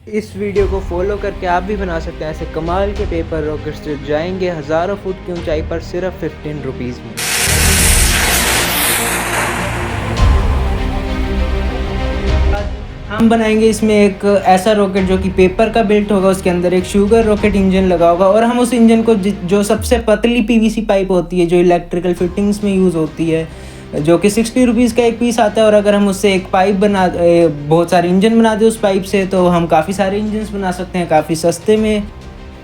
इस वीडियो को फॉलो करके आप भी बना सकते हैं ऐसे कमाल के पेपर रॉकेट्स जो जाएंगे हज़ारों फुट की ऊंचाई पर सिर्फ 15 रुपीज़ में। हम बनाएंगे इसमें एक ऐसा रॉकेट जो कि पेपर का बिल्ट होगा, उसके अंदर एक शुगर रॉकेट इंजन लगा होगा और हम उस इंजन को जो सबसे पतली पीवीसी पाइप होती है जो इलेक्ट्रिकल फिटिंग्स में यूज़ होती है, जो कि 60 रुपीज़ का एक पीस आता है, और अगर हम उससे एक पाइप बहुत सारे इंजन बना दें उस पाइप से तो हम काफ़ी सारे इंजन बना सकते हैं काफ़ी सस्ते में।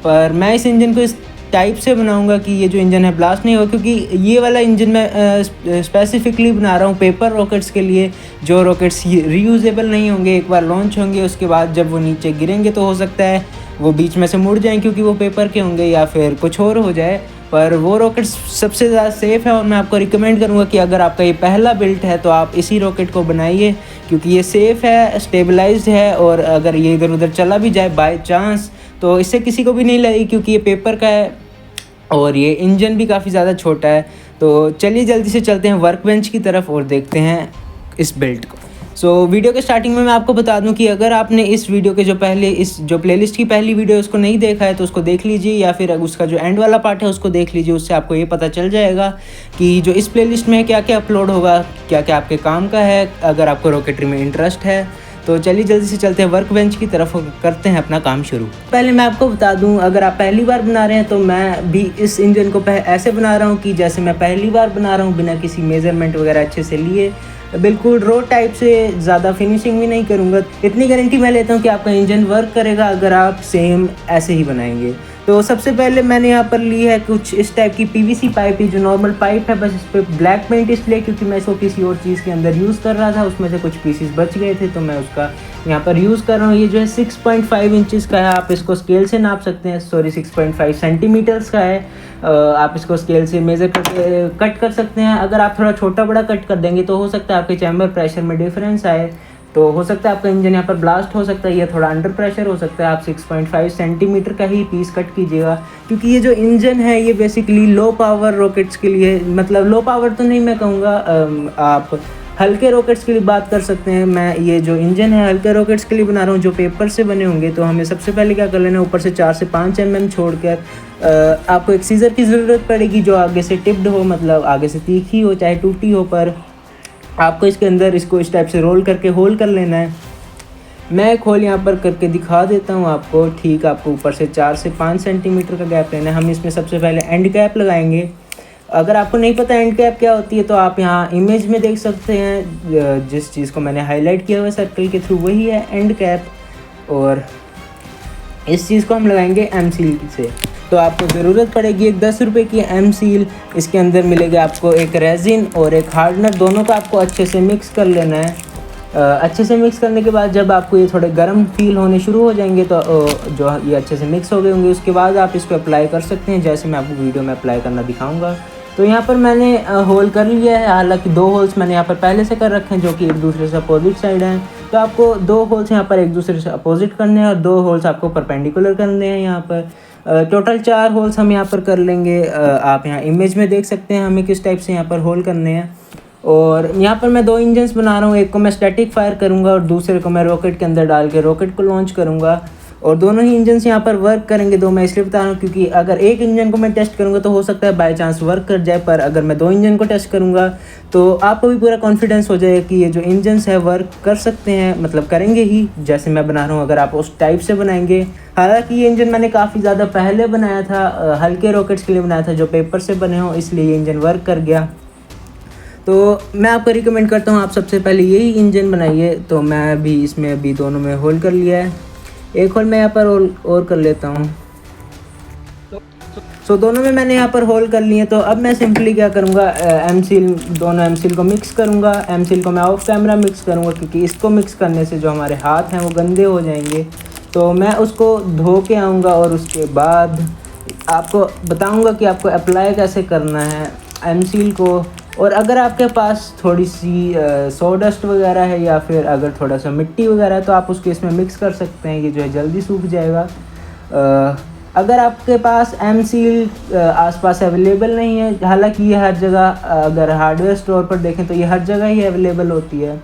पर मैं इस इंजन को इस टाइप से बनाऊंगा कि ये जो इंजन है ब्लास्ट नहीं होगा, क्योंकि ये वाला इंजन मैं स्पेसिफिकली बना रहा हूँ पेपर रॉकेट्स के लिए, जो रॉकेट्स रीयूजेबल नहीं होंगे, एक बार लॉन्च होंगे उसके बाद जब वो नीचे गिरेंगे तो हो सकता है वो बीच में से मुड़ जाएं क्योंकि वो पेपर के होंगे या फिर कुछ और हो जाए। पर वो रॉकेट सबसे ज़्यादा सेफ़ है और मैं आपको रिकमेंड करूँगा कि अगर आपका ये पहला बिल्ट है तो आप इसी रॉकेट को बनाइए, क्योंकि ये सेफ़ है, स्टेबलाइज्ड है, और अगर ये इधर उधर चला भी जाए बाय चांस तो इससे किसी को भी नहीं लगेगी क्योंकि ये पेपर का है और ये इंजन भी काफ़ी ज़्यादा छोटा है। तो चलिए जल्दी से चलते हैं वर्क बेंच की तरफ और देखते हैं इस बिल्ट को। वीडियो के स्टार्टिंग में मैं आपको बता दूं कि अगर आपने इस वीडियो के जो प्लेलिस्ट की पहली वीडियो उसको नहीं देखा है तो उसको देख लीजिए, या फिर उसका जो एंड वाला पार्ट है उसको देख लीजिए। उससे आपको ये पता चल जाएगा कि जो इस प्लेलिस्ट में क्या क्या अपलोड होगा, क्या क्या आपके काम का है, अगर आपको रॉकेटरी में इंटरेस्ट है। तो चलिए जल्दी से चलते हैं वर्क बेंच की तरफ और करते हैं अपना काम शुरू। पहले मैं आपको बता दूं, अगर आप पहली बार बना रहे हैं तो मैं भी इस इंजन को ऐसे बना रहा हूं कि जैसे मैं पहली बार बना रहा हूं, बिना किसी मेज़रमेंट वगैरह अच्छे से लिए, बिल्कुल रो टाइप से, ज़्यादा फिनिशिंग भी नहीं करूँगा। इतनी गारंटी मैं लेता हूँ कि आपका इंजन वर्क करेगा अगर आप सेम ऐसे ही बनाएंगे। तो सबसे पहले मैंने यहाँ पर ली है कुछ इस टाइप की पीवीसी पाइप ही, जो नॉर्मल पाइप है, बस इस पर ब्लैक पेंट इसलिए क्योंकि मैं इसको किसी और चीज़ के अंदर यूज़ कर रहा था, उसमें से कुछ पीसीस बच गए थे तो मैं उसका यहाँ पर यूज़ कर रहा हूँ। ये जो है 6.5 इंचज़ का है, आप इसको स्केल से नाप सकते हैं, 6.5 सेंटीमीटर्स का है। आप इसको स्केल से मेज़र करके कट कर सकते हैं। अगर आप थोड़ा छोटा बड़ा कट कर देंगे तो हो सकता है आपके चैम्बर प्रेशर में डिफरेंस आए, तो हो सकता है आपका इंजन यहाँ पर ब्लास्ट हो सकता है, या थोड़ा अंडर प्रेशर हो सकता है। आप 6.5 सेंटीमीटर का ही पीस कट कीजिएगा, क्योंकि ये जो इंजन है ये बेसिकली लो पावर रॉकेट्स के लिए, मतलब लो पावर तो नहीं मैं कहूँगा, आप हल्के रॉकेट्स के लिए बात कर सकते हैं। मैं ये जो इंजन है हल्के रॉकेट्स के लिए बना रहा हूँ जो पेपर से बने होंगे। तो हमें सबसे पहले क्या कर लेना है, ऊपर से 4 से 5 mm छोड़कर आपको एक सीज़र की ज़रूरत पड़ेगी जो आगे से टिप्ड हो, मतलब आगे से तीखी हो चाहे टूटी हो, पर आपको इसके अंदर इसको इस टाइप से रोल करके होल कर लेना है। मैं एक होल यहाँ पर करके दिखा देता हूँ आपको। ठीक, आपको ऊपर से 4 से 5 सेंटीमीटर का गैप लेना है। हम इसमें सबसे पहले एंड कैप लगाएंगे। अगर आपको नहीं पता एंड कैप क्या होती है तो आप यहाँ इमेज में देख सकते हैं, जिस चीज़ को मैंने हाईलाइट किया हुआ सर्कल के थ्रू वही है एंड कैप, और इस चीज़ को हम लगाएंगे एम सील से। तो आपको ज़रूरत पड़ेगी एक 10 रुपये की एम सील। इसके अंदर मिलेगा आपको एक रेजिन और एक हार्डनर, दोनों को आपको अच्छे से मिक्स कर लेना है। अच्छे से मिक्स करने के बाद जब आपको ये थोड़े गर्म फील होने शुरू हो जाएंगे तो जो ये अच्छे से मिक्स हो गए होंगे, उसके बाद आप इसको अप्लाई कर सकते हैं, जैसे मैं आपको वीडियो में अप्लाई करना दिखाऊंगा। तो यहाँ पर मैंने होल कर लिया है, हालांकि 2 होल्स मैंने यहाँ पर पहले से कर रखे हैं जो कि एक दूसरे से अपोजिट साइड हैं। तो आपको 2 होल्स यहाँ पर एक दूसरे से अपोजिट करने हैं और 2 होल्स आपको परपेंडिकुलर करने हैं। यहाँ पर टोटल 4 होल्स हम यहाँ पर कर लेंगे। आप यहाँ इमेज में देख सकते हैं हमें किस टाइप से यहाँ पर होल करने हैं। और यहाँ पर मैं 2 इंजन्स बना रहा हूँ, एक को मैं स्टैटिक फायर करूँगा और दूसरे को मैं रॉकेट के अंदर डाल के रॉकेट को लॉन्च करूँगा, और दोनों ही इंजन्स यहाँ पर वर्क करेंगे। 2 मैं इसलिए बता रहा हूँ क्योंकि अगर एक इंजन को मैं टेस्ट करूँगा तो हो सकता है बाय चांस वर्क कर जाए, पर अगर मैं 2 इंजन को टेस्ट करूँगा तो आपको भी पूरा कॉन्फिडेंस हो जाएगा कि ये जो इंजन्स है वर्क कर सकते हैं, मतलब करेंगे ही जैसे मैं बना रहा हूँ, अगर आप उस टाइप से बनाएंगे। हालांकि ये इंजन मैंने काफ़ी ज़्यादा पहले बनाया था, हल्के रॉकेट्स के लिए बनाया था जो पेपर से बने हों, इसलिए ये इंजन वर्क कर गया। तो मैं आपको रिकमेंड करता हूँ आप सबसे पहले यही इंजन बनाइए। तो मैं भी इसमें अभी दोनों में होल कर लिया है, एक होल मैं यहाँ पर और कर लेता हूँ। सो दोनों में मैंने यहाँ पर होल कर लिए। तो अब मैं सिंपली क्या करूँगा, एम सील, दोनों एम सील को मिक्स करूँगा। एम सील को मैं ऑफ कैमरा मिक्स करूँगा क्योंकि इसको मिक्स करने से जो हमारे हाथ हैं वो गंदे हो जाएंगे। तो मैं उसको धो के आऊँगा और उसके बाद आपको बताऊँगा कि आपको अप्लाई कैसे करना है एम सील को। और अगर आपके पास थोड़ी सी सोडस्ट वगैरह है या फिर अगर थोड़ा सा मिट्टी वगैरह है तो आप उसको इसमें मिक्स कर सकते हैं, ये जो है जल्दी सूख जाएगा। अगर आपके पास एम सील आसपास अवेलेबल नहीं है, हालांकि ये हर जगह, अगर हार्डवेयर स्टोर पर देखें तो ये हर जगह ही अवेलेबल होती है,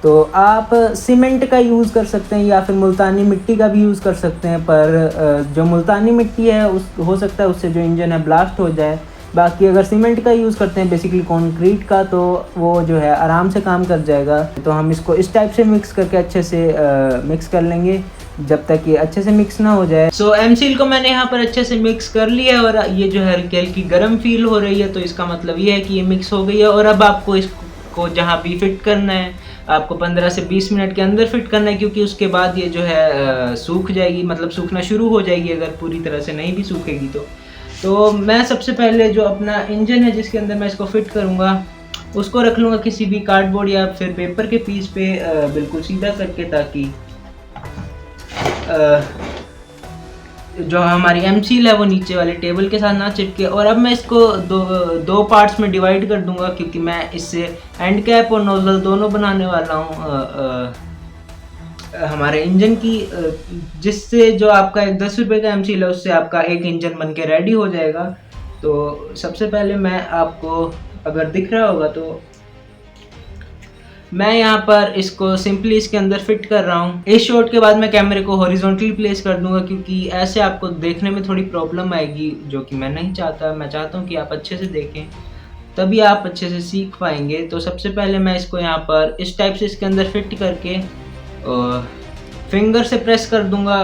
तो आप सीमेंट का यूज़ कर सकते हैं या फिर मुल्तानी मिट्टी का भी यूज़ कर सकते हैं, पर जो मुल्तानी मिट्टी है उस हो सकता है उससे जो इंजन है ब्लास्ट हो जाए। बाकी अगर सीमेंट का यूज़ करते हैं बेसिकली कंक्रीट का, तो वो जो है आराम से काम कर जाएगा। तो हम इसको इस टाइप से मिक्स करके अच्छे से मिक्स कर लेंगे जब तक ये अच्छे से मिक्स ना हो जाए। सो एमसील को मैंने यहाँ पर अच्छे से मिक्स कर लिया है और ये जो है हल्की हल्की गर्म फील हो रही है, तो इसका मतलब ये है कि ये मिक्स हो गई है। और अब आपको इसको जहाँ भी फिट करना है आपको 15 से 20 मिनट के अंदर फिट करना है, क्योंकि उसके बाद ये जो है सूख जाएगी, मतलब सूखना शुरू हो जाएगी अगर पूरी तरह से नहीं भी सूखेगी तो मैं सबसे पहले जो अपना इंजन है जिसके अंदर मैं इसको फिट करूँगा उसको रख लूँगा किसी भी कार्डबोर्ड या फिर पेपर के पीस पे बिल्कुल सीधा करके, ताकि जो हमारी एमसील है वो नीचे वाले टेबल के साथ ना चिपके। और अब मैं इसको दो पार्ट्स में डिवाइड कर दूंगा, क्योंकि मैं इससे एंड कैप और नोजल दोनों बनाने वाला हूँ हमारे इंजन की, जिससे जो आपका एक 10 रुपये का एमसील है उससे आपका एक इंजन बन के रेडी हो जाएगा। तो सबसे पहले मैं आपको अगर दिख रहा होगा तो मैं यहाँ पर इसको सिंपली इसके अंदर फिट कर रहा हूँ। इस शॉट के बाद मैं कैमरे को हॉरिजॉन्टली प्लेस कर दूंगा, क्योंकि ऐसे आपको देखने में थोड़ी प्रॉब्लम आएगी जो कि मैं नहीं चाहता। मैं चाहता हूँ कि आप अच्छे से देखें, तभी आप अच्छे से सीख पाएंगे। तो सबसे पहले मैं इसको यहाँ पर इस टाइप से इसके अंदर फिट करके फिंगर से प्रेस कर दूंगा,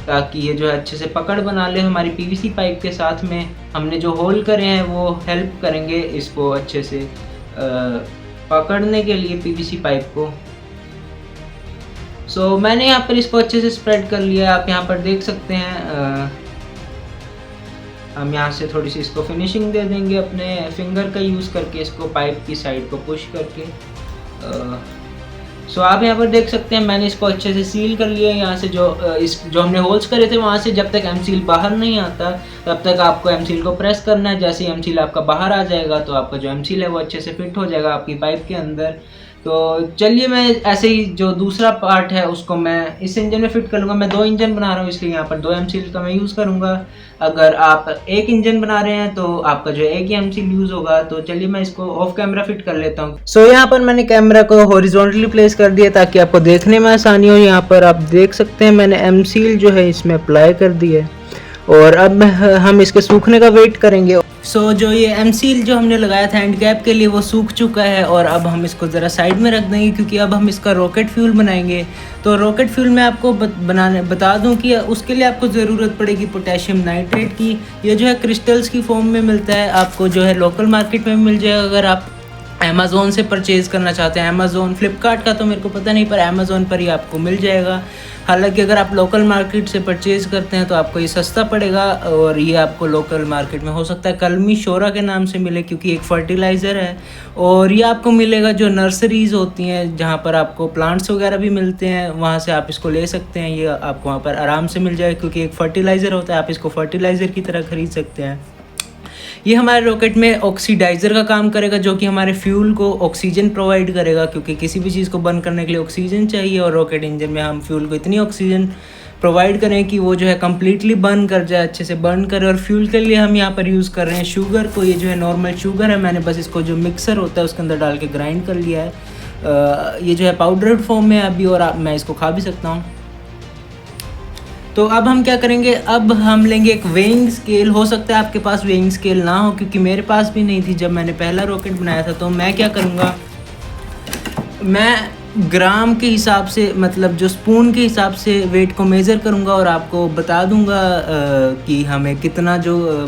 ताकि ये जो है अच्छे से पकड़ बना ले। हमारी पीवीसी पाइप के साथ में हमने जो होल करे हैं वो हेल्प करेंगे इसको अच्छे से पकड़ने के लिए पीवीसी पाइप को। सो मैंने यहाँ पर इसको अच्छे से स्प्रेड कर लिया, आप यहाँ पर देख सकते हैं। हम यहाँ से थोड़ी सी इसको फिनिशिंग दे देंगे अपने फिंगर का यूज़ करके, इसको पाइप की साइड को पुश करके। सो आप यहाँ पर देख सकते हैं मैंने इसको अच्छे से सील कर लिया। यहाँ से जो हमने होल्स करे थे वहाँ से जब तक एमसील बाहर नहीं आता तब तक आपको एमसील को प्रेस करना है। जैसे ही एमसील आपका बाहर आ जाएगा तो आपका जो एमसील है वो अच्छे से फिट हो जाएगा आपकी पाइप के अंदर। तो चलिए मैं ऐसे ही जो दूसरा पार्ट है उसको मैं इस इंजन में फिट कर लूँगा। मैं 2 इंजन बना रहा हूँ इसलिए यहाँ पर 2 एमसील का मैं यूज़ करूँगा। अगर आप एक इंजन बना रहे हैं तो आपका जो एक ही एमसील यूज़ होगा। तो चलिए मैं इसको ऑफ कैमरा फिट कर लेता हूँ। सो यहाँ पर मैंने कैमरा को हॉरिजॉन्टली प्लेस कर दिया ताकि आपको देखने में आसानी हो। यहाँ पर आप देख सकते हैं मैंने एमसील जो है इसमें अप्लाई कर दी है और अब हम इसके सूखने का वेट करेंगे। सो जो ये एमसील जो हमने लगाया था एंड कैप के लिए वो सूख चुका है और अब हम इसको ज़रा साइड में रख देंगे, क्योंकि अब हम इसका रॉकेट फ्यूल बनाएंगे। तो रॉकेट फ्यूल मैं आपको बता दूं कि उसके लिए आपको ज़रूरत पड़ेगी पोटेशियम नाइट्रेट की। ये जो है क्रिस्टल्स की फॉर्म में मिलता है, आपको जो है लोकल मार्केट में मिल जाएगा। अगर आप अमेज़ोन से परचेज़ करना चाहते हैं, अमेज़ोन फ्लिपकार्ट का तो मेरे को पता नहीं, पर अमेज़ोन पर ही आपको मिल जाएगा। हालांकि अगर आप लोकल मार्केट से परचेज़ करते हैं तो आपको ये सस्ता पड़ेगा और ये आपको लोकल मार्केट में हो सकता है कलमी शोरा के नाम से मिले, क्योंकि एक फर्टिलाइज़र है। और ये आपको मिलेगा जो नर्सरीज़ होती हैं जहाँ पर आपको प्लांट्स वगैरह भी मिलते हैं, वहाँ से आप इसको ले सकते हैं। ये आपको वहाँ पर आराम से मिल जाएगा, क्योंकि एक फर्टिलाइज़र होता है, आप इसको फर्टिलाइज़र की तरह ख़रीद सकते हैं। ये हमारे रॉकेट में ऑक्सीडाइज़र का काम करेगा, जो कि हमारे फ्यूल को ऑक्सीजन प्रोवाइड करेगा, क्योंकि किसी भी चीज़ को बर्न करने के लिए ऑक्सीजन चाहिए। और रॉकेट इंजन में हम फ्यूल को इतनी ऑक्सीजन प्रोवाइड करें कि वो जो है कम्प्लीटली बर्न कर जाए, अच्छे से बर्न करे। और फ्यूल के लिए हम यहाँ पर यूज़ कर रहे हैं शुगर को। ये जो है नॉर्मल शुगर है, मैंने बस इसको जो मिक्सर होता है उसके अंदर डाल के ग्राइंड कर लिया है। ये जो है पाउडर्ड फॉर्म में अभी, और मैं इसको खा भी सकता हूँ। तो अब हम क्या करेंगे, अब हम लेंगे एक वेइंग स्केल। हो सकता है आपके पास वेइंग स्केल ना हो, क्योंकि मेरे पास भी नहीं थी जब मैंने पहला रॉकेट बनाया था। तो मैं क्या करूँगा, मैं ग्राम के हिसाब से, मतलब जो स्पून के हिसाब से वेट को मेज़र करूँगा और आपको बता दूँगा कि हमें कितना जो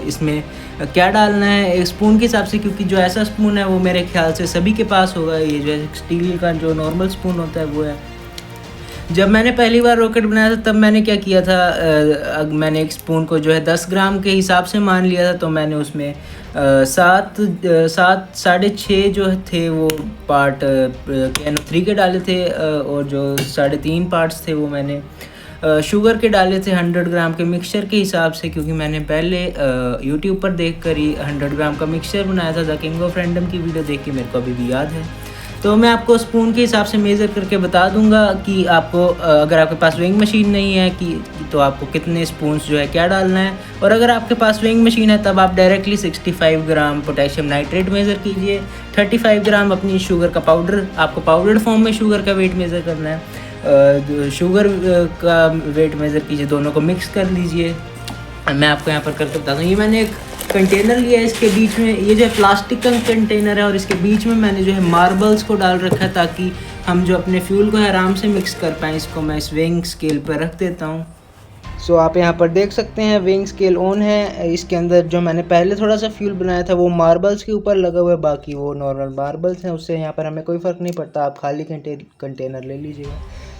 इसमें क्या डालना है एक स्पून के हिसाब से। क्योंकि जो ऐसा स्पून है वो मेरे ख्याल से सभी के पास होगा। ये जो है स्टील का जो नॉर्मल स्पून होता है वो है। जब मैंने पहली बार रॉकेट बनाया था तब मैंने क्या किया था, मैंने एक स्पून को जो है 10 ग्राम के हिसाब से मान लिया था। तो मैंने उसमें 7.5 जो थे वो पार्ट KNO3 के डाले थे, और जो 3.5 पार्ट्स थे वो मैंने शुगर के डाले थे 100 ग्राम के मिक्सचर के हिसाब से। क्योंकि मैंने पहले यूट्यूब पर देख कर ही 100 ग्राम का मिक्सचर बनाया था। द किंग ऑफ रैंडम की वीडियो देख के मेरे को अभी भी याद है। तो मैं आपको स्पून के हिसाब से मेज़र करके बता दूंगा कि आपको अगर आपके पास वेइंग मशीन नहीं है कि तो आपको कितने स्पून्स जो है क्या डालना है। और अगर आपके पास वेइंग मशीन है तब आप directly 65 gram potassium nitrate measure कीजिए, 35 ग्राम अपनी शुगर का पाउडर, आपको पाउडर्ड फॉर्म में शुगर का वेट मेज़र करना है, शुगर का वेट मेज़र कीजिए, दोनों को मिक्स कर लीजिए। मैं आपको यहाँ पर करके बताता हूँ। ये मैंने एक कंटेनर लिया है, इसके बीच में ये जो है प्लास्टिक का कंटेनर है और इसके बीच में मैंने जो है मार्बल्स को डाल रखा है ताकि हम जो अपने फ्यूल को है आराम से मिक्स कर पाएँ। इसको मैं इस वेइंग स्केल पर रख देता हूँ। सो आप यहाँ पर देख सकते हैं वेइंग स्केल ऑन है। इसके अंदर जो मैंने पहले थोड़ा सा फ्यूल बनाया था वो मार्बल्स के ऊपर लगा हुआ है, बाकी वो नॉर्मल मार्बल्स हैं, उससे यहाँ पर हमें कोई फ़र्क नहीं पड़ता। आप खाली कंटेनर ले लीजिएगा।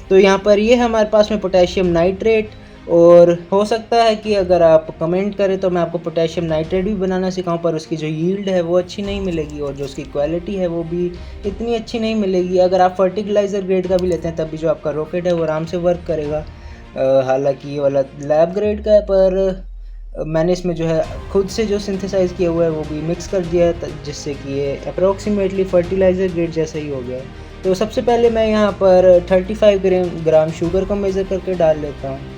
तो यहाँ पर ये हमारे पास में पोटेशियम नाइट्रेट, और हो सकता है कि अगर आप कमेंट करें तो मैं आपको पोटेशियम नाइट्रेट भी बनाना सिखाऊं, पर उसकी जो यील्ड है वो अच्छी नहीं मिलेगी और जो उसकी क्वालिटी है वो भी इतनी अच्छी नहीं मिलेगी। अगर आप फर्टिलाइज़र ग्रेड का भी लेते हैं तब भी जो आपका रॉकेट है वो आराम से वर्क करेगा। हालांकि ये वाला लैब ग्रेड का है, पर मैंने इसमें जो है खुद से जो सिंथेसाइज़ किया हुआ है वो भी मिक्स कर दिया है, जिससे कि ये अप्रोक्सीमेटली फर्टिलाइज़र ग्रेड जैसा ही हो गया है। तो सबसे पहले मैं यहाँ पर 35 ग्राम शुगर को मेज़र करके डाल लेता हूँ।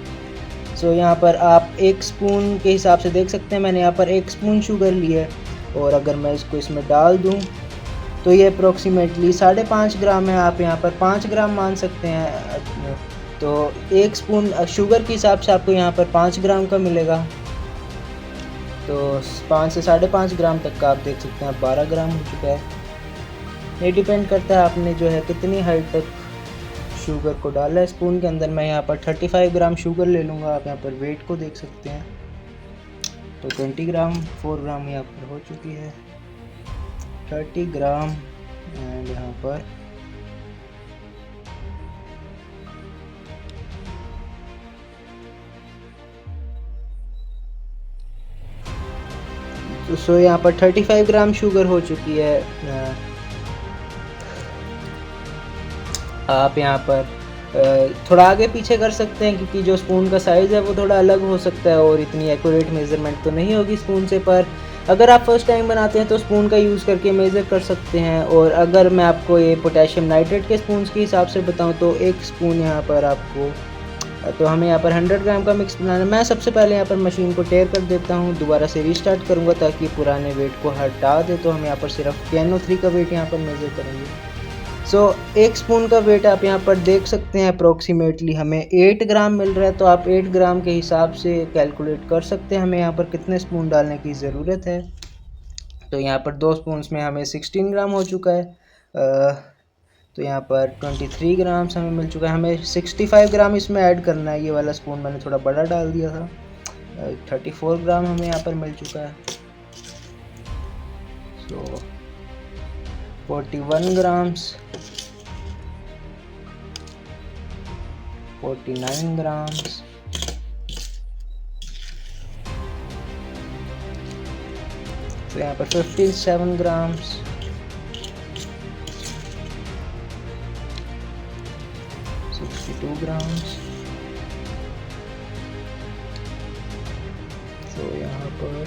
सो यहाँ पर आप 1 स्पून के हिसाब से देख सकते हैं, मैंने यहाँ पर 1 स्पून शुगर लिया है और अगर मैं इसको इसमें डाल दूँ तो ये अप्रोक्सीमेटली 5.5 ग्राम है। आप यहाँ पर 5 ग्राम मान सकते हैं। तो 1 स्पून शुगर के हिसाब से आपको यहाँ पर 5 ग्राम का मिलेगा। तो 5 से 5.5 ग्राम तक का आप देख सकते हैं 12 ग्राम हो चुका है। ये डिपेंड करता है आपने जो है कितनी हाइट तक शुगर को डाला है स्पून के अंदर। मैं यहाँ पर 35 ग्राम शुगर ले लूँगा। आप यहाँ पर वेट को देख सकते हैं तो 20 ग्राम 4 ग्राम यहाँ पर हो चुकी है, 30 ग्राम एंड यहाँ पर तो यहाँ पर 35 ग्राम शुगर हो चुकी है। आप यहाँ पर थोड़ा आगे पीछे कर सकते हैं क्योंकि जो स्पून का साइज़ है वो थोड़ा अलग हो सकता है और इतनी एक्यूरेट मेज़रमेंट तो नहीं होगी स्पून से। पर अगर आप फर्स्ट टाइम बनाते हैं तो स्पून का यूज़ करके मेज़र कर सकते हैं। और अगर मैं आपको ये पोटेशियम नाइट्रेट के स्पून के हिसाब से बताऊं तो 1 स्पून यहाँ पर आपको, तो हमें यहाँ पर 100 ग्राम का मिक्स बनाना है। मैं सबसे पहले यहाँ पर मशीन को टेयर कर देता हूँ, दोबारा से रीस्टार्ट करूँगा ताकि पुराने वेट को हटा दे। तो हम यहाँ पर सिर्फ KNO3 का वेट यहाँ पर मेज़र करेंगे। सो 1 स्पून का वेट आप यहाँ पर देख सकते हैं अप्रोक्सीमेटली हमें 8 ग्राम मिल रहा है। तो आप 8 ग्राम के हिसाब से कैलकुलेट कर सकते हैं हमें यहाँ पर कितने स्पून डालने की ज़रूरत है। तो यहाँ पर 2 स्पून्स में हमें 16 ग्राम हो चुका है। तो यहाँ पर 23 ग्राम हमें मिल चुका है। हमें 65 ग्राम इसमें ऐड करना है। ये वाला स्पून मैंने थोड़ा बड़ा डाल दिया था। 34 ग्राम हमें यहाँ पर मिल चुका है। सो 41 ग्राम्स, 49 grams, तो यहाँ पर 57 grams, 62 grams, तो यहाँ पर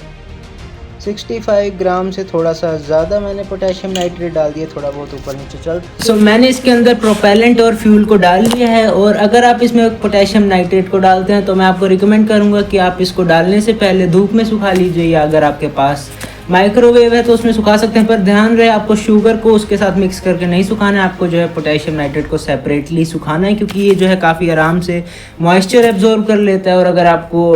65 ग्राम से थोड़ा सा ज़्यादा मैंने पोटेशियम नाइट्रेट डाल दिया, थोड़ा बहुत ऊपर नीचे चल। सो मैंने इसके अंदर प्रोपेलेंट और फ्यूल को डाल लिया है। और अगर आप इसमें पोटेशियम नाइट्रेट को डालते हैं तो मैं आपको रिकमेंड करूंगा कि आप इसको डालने से पहले धूप में सुखा लीजिए, या अगर आपके पास माइक्रोवेव है तो उसमें सुखा सकते हैं। पर ध्यान रहे आपको शुगर को उसके साथ मिक्स करके नहीं सुखाना है, आपको जो है पोटेशियम नाइट्रेट को सेपरेटली सुखाना है, क्योंकि ये जो है काफ़ी आराम से मॉइस्चर एब्जॉर्ब कर लेता है। और अगर आपको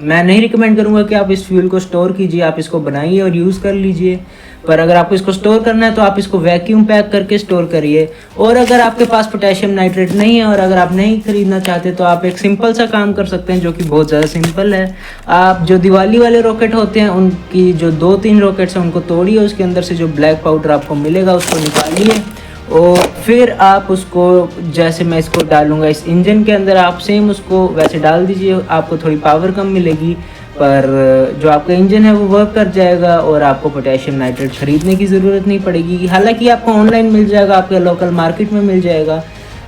मैं नहीं रिकमेंड करूँगा कि आप इस फ्यूल को स्टोर कीजिए, आप इसको बनाइए और यूज़ कर लीजिए। पर अगर आपको इसको स्टोर करना है तो आप इसको वैक्यूम पैक करके स्टोर करिए। और अगर आपके पास पोटेशियम नाइट्रेट नहीं है और अगर आप नहीं खरीदना चाहते तो आप एक सिंपल सा काम कर सकते हैं, जो कि बहुत ज़्यादा सिंपल है। आप जो दिवाली वाले रॉकेट होते हैं उनकी जो 2-3 रॉकेट्स हैं उनको तोड़िए, उसके अंदर से जो ब्लैक पाउडर आपको मिलेगा उसको निकालिए और फिर आप उसको, जैसे मैं इसको डालूँगा इस इंजन के अंदर, आप सेम उसको वैसे डाल दीजिए। आपको थोड़ी पावर कम मिलेगी पर जो आपका इंजन है वो वर्क कर जाएगा और आपको पोटेशियम नाइट्रेट ख़रीदने की ज़रूरत नहीं पड़ेगी। हालांकि आपको ऑनलाइन मिल जाएगा, आपके लोकल मार्केट में मिल जाएगा।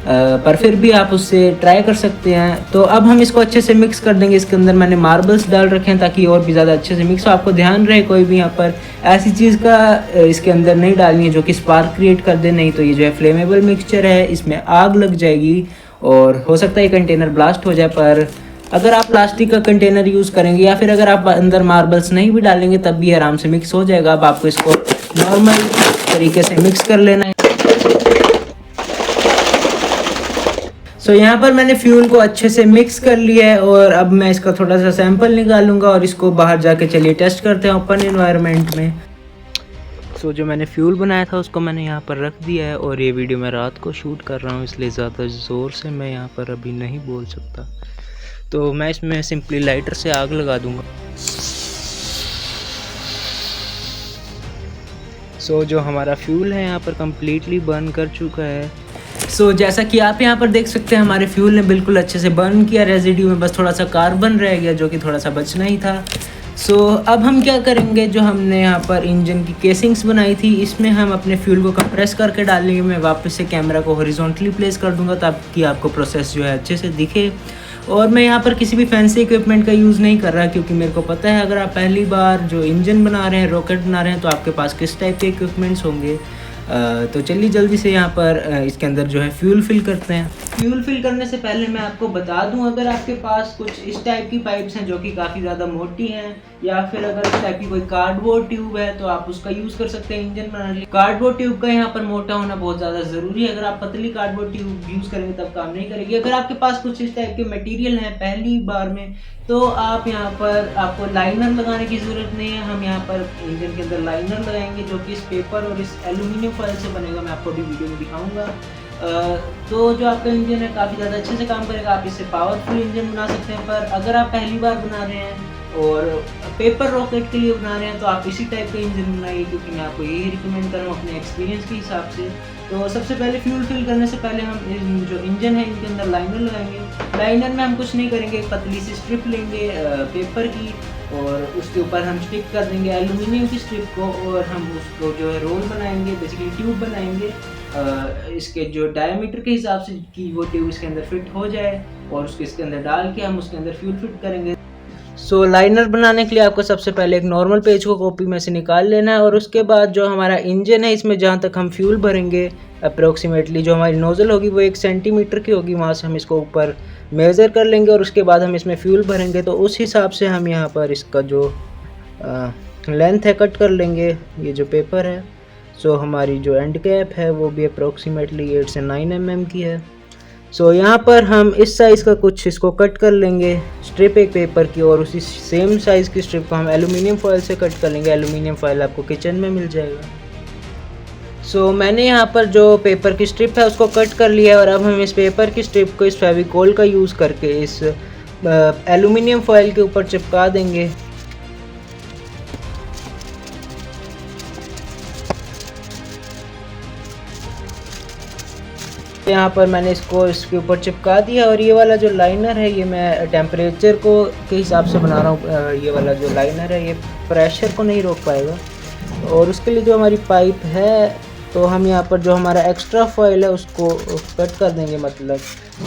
पर फिर भी आप उससे ट्राई कर सकते हैं। तो अब हम इसको अच्छे से मिक्स कर देंगे। इसके अंदर मैंने मार्बल्स डाल रखे हैं ताकि और भी ज़्यादा अच्छे से मिक्स हो। आपको ध्यान रहे कोई भी यहाँ पर ऐसी चीज़ का इसके अंदर नहीं डालनी है जो कि स्पार्क क्रिएट कर दे, नहीं तो ये जो है फ्लेमेबल मिक्सचर है, इसमें आग लग जाएगी और हो सकता है ये कंटेनर ब्लास्ट हो जाए। पर अगर आप प्लास्टिक का कंटेनर यूज़ करेंगे या फिर अगर आप अंदर मार्बल्स नहीं भी डालेंगे तब भी आराम से मिक्स हो जाएगा। अब आपको इसको नॉर्मल तरीके से मिक्स कर लेना है। यहाँ पर मैंने फ्यूल को अच्छे से मिक्स कर लिया है और अब मैं इसका थोड़ा सा सैंपल निकालूंगा और इसको बाहर जाके चलिए टेस्ट करते हैं ओपन एनवायरनमेंट में। जो मैंने फ्यूल बनाया था उसको मैंने यहाँ पर रख दिया है और ये वीडियो मैं रात को शूट कर रहा हूँ, इसलिए ज़्यादा ज़ोर से मैं यहाँ पर अभी नहीं बोल सकता। तो मैं इसमें सिंपली लाइटर से आग लगा दूँगा। जो हमारा फ्यूल है यहाँ पर कम्प्लीटली बर्न कर चुका है। जैसा कि आप यहाँ पर देख सकते हैं हमारे फ्यूल ने बिल्कुल अच्छे से बर्न किया। रेजिड्यू में बस थोड़ा सा कार्बन रह गया जो कि थोड़ा सा बचना ही था। अब हम क्या करेंगे, जो हमने यहाँ पर इंजन की केसिंग्स बनाई थी इसमें हम अपने फ्यूल को कंप्रेस करके डालेंगे। मैं वापस से कैमरा को हॉरिजॉन्टली प्लेस कर दूंगा ताकि आपको प्रोसेस जो है अच्छे से दिखे। और मैं यहाँ पर किसी भी फैंसी इक्विपमेंट का यूज़ नहीं कर रहा क्योंकि मेरे को पता है अगर आप पहली बार जो इंजन बना रहे हैं, रॉकेट बना रहे हैं, तो आपके पास किस टाइप के इक्विपमेंट्स होंगे। तो चलिए जल्दी से यहाँ पर इसके अंदर जो है फ्यूल फिल करते हैं। फ्यूल फिल करने से पहले मैं आपको बता दूं, अगर आपके पास कुछ इस टाइप की पाइप्स हैं जो कि काफ़ी ज़्यादा मोटी हैं या फिर अगर इस टाइप की कोई कार्डबोर्ड ट्यूब है तो आप उसका यूज़ कर सकते हैं इंजन बनाने के लिए। कार्डबोर्ड ट्यूब का यहाँ पर मोटा होना बहुत ज़्यादा ज़रूरी है। अगर आप पतली कार्डबोर्ड ट्यूब यूज़ करेंगे तब काम नहीं करेगी। अगर आपके पास कुछ इस टाइप के मटीरियल हैं पहली बार में तो आप यहाँ पर आपको लाइनर लगाने की ज़रूरत नहीं है। हम यहाँ पर इंजन के अंदर लाइनर लगाएंगे जो कि इस पेपर और इस एल्यूमिनियम फॉयल से बनेगा। मैं आपको अभी वीडियो में दिखाऊंगा। तो जो आपका इंजन है काफ़ी ज़्यादा अच्छे से काम करेगा। आप इससे पावरफुल इंजन बना सकते हैं। पर अगर आप पहली बार बना रहे हैं और पेपर रॉकेट के लिए बना रहे हैं तो आप इसी टाइप का इंजन बनाइए, क्योंकि मैं आपको यही रिकमेंड कर रहा हूँ अपने एक्सपीरियंस के हिसाब से। तो सबसे पहले फ्यूल फिल करने से पहले हम जो इंजन है इनके अंदर लाइनर लगाएंगे। लाइनर में हम कुछ नहीं करेंगे, एक पतली सी स्ट्रिप लेंगे पेपर की और उसके ऊपर हम स्टिक कर देंगे एल्यूमिनियम की स्ट्रिप को और हम उसको जो है रोल बनाएंगे, बेसिकली ट्यूब बनाएंगे इसके जो डायमीटर के हिसाब से कि वो ट्यूब इसके अंदर फिट हो जाए और उसके इसके अंदर डाल के हम उसके अंदर फ्यूल फिट करेंगे। लाइनर बनाने के लिए आपको सबसे पहले एक नॉर्मल पेज को कॉपी में से निकाल लेना है और उसके बाद जो हमारा इंजन है इसमें जहाँ तक हम फ्यूल भरेंगे अप्रोक्सीमेटली जो हमारी नोज़ल होगी वो 1 सेंटीमीटर की होगी। वहाँ से हम इसको ऊपर मेज़र कर लेंगे और उसके बाद हम इसमें फ्यूल भरेंगे। तो उस हिसाब से हम यहाँ पर इसका जो लेंथ है कट कर लेंगे। ये जो पेपर है हमारी जो एंड कैप है वो भी अप्रोक्सीमेटली 8 से 9 mm की है। यहाँ पर हम इस साइज़ का कुछ इसको कट कर लेंगे स्ट्रिप एक पेपर की और उसी सेम साइज़ की स्ट्रिप को हम एल्यूमिनियम फॉयल से कट कर लेंगे। एल्यूमिनियम फॉयल आपको किचन में मिल जाएगा। मैंने यहाँ पर जो पेपर की स्ट्रिप है उसको कट कर लिया है और अब हम इस पेपर की स्ट्रिप को इस फेविकोल का यूज़ करके इस एल्यूमिनियम फॉयल के ऊपर चिपका देंगे। यहाँ पर मैंने इसको इसके ऊपर चिपका दिया और ये वाला जो लाइनर है ये मैं टेम्परेचर को के हिसाब से बना रहा हूँ। ये वाला जो लाइनर है ये प्रेशर को नहीं रोक पाएगा और उसके लिए जो हमारी पाइप है तो हम यहाँ पर जो हमारा एक्स्ट्रा फॉयल है उसको कट कर देंगे। मतलब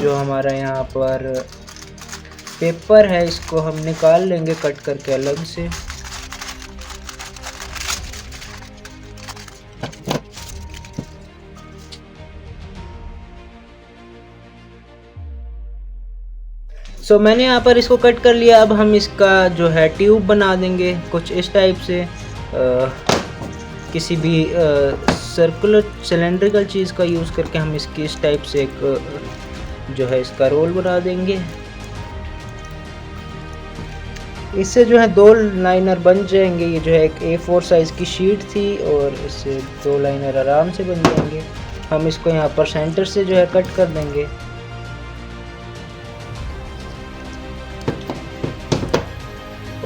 जो हमारा यहाँ पर पेपर है इसको हम निकाल लेंगे कट करके अलग से। मैंने यहाँ पर इसको कट कर लिया। अब हम इसका जो है ट्यूब बना देंगे कुछ इस टाइप से किसी भी सर्कुलर सिलेंड्रिकल चीज़ का यूज़ करके हम इसकी इस टाइप से एक जो है इसका रोल बना देंगे। इससे जो है 2 लाइनर बन जाएंगे। ये जो है एक A4 साइज़ की शीट थी और इससे 2 लाइनर आराम से बन जाएंगे। हम इसको यहाँ पर सेंटर से जो है कट कर देंगे।